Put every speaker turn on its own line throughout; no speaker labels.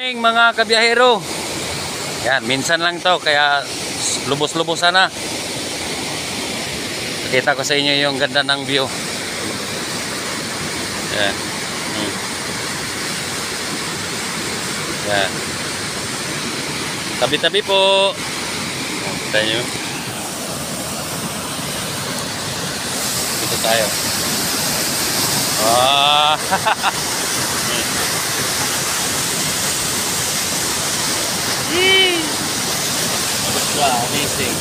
Morning mga kabiyahero. Yan, minsan lang to kaya lubos-lubosan na. Kita ko sa inyo yung ganda ng view. Yan. Yan. Tabi-tabi po. Kita nyo. Dito tayo. Wow, amazing.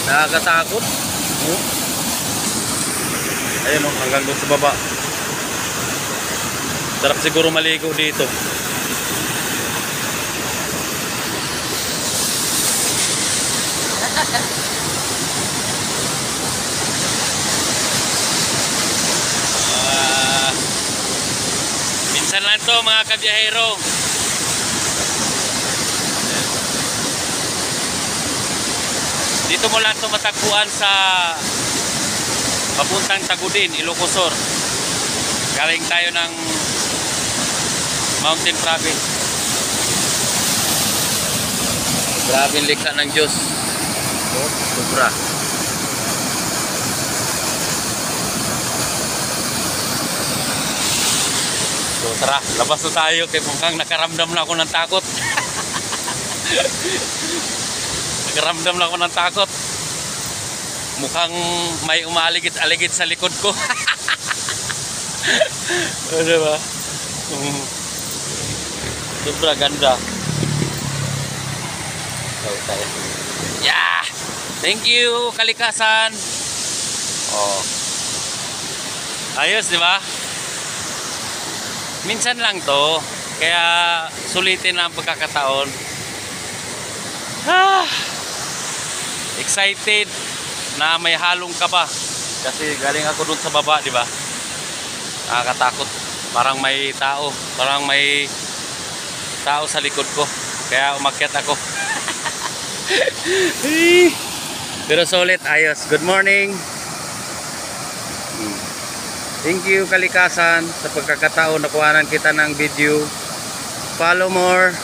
Nakakatakot. Ayun o, hanggang doon sa baba. Sarap siguro maligo dito. Minsan lang to mga kabiyahero. Dito mo lang to matagpuan sa papuntang Tagudin, Ilocos Sur. Galing tayo ng Mountain Province. Grabe likha ng Diyos. Sobra. So tara, labas na tayo kay mukhang nakaramdam na ako ng takot. Nakaramdam na ako ng takot. Mukhang may umaligit-aligit sa likod ko. O, diba? Sobra ganda. So, tayo. Yeah! Thank you, kalikasan. Oh. Ayos, di ba? Minsan lang to, kaya sulitin ang pagkakataon. Excited na may halong ka pa. Kasi galing ako dun sa baba, di ba? Nakakatakot. Parang may tao. Parang may tao sa likod ko. Kaya umakyat ako. Pero solid, ayos. Good morning. Thank you kalikasan sa pagkakataon na kuhanan kita ng video. Follow more.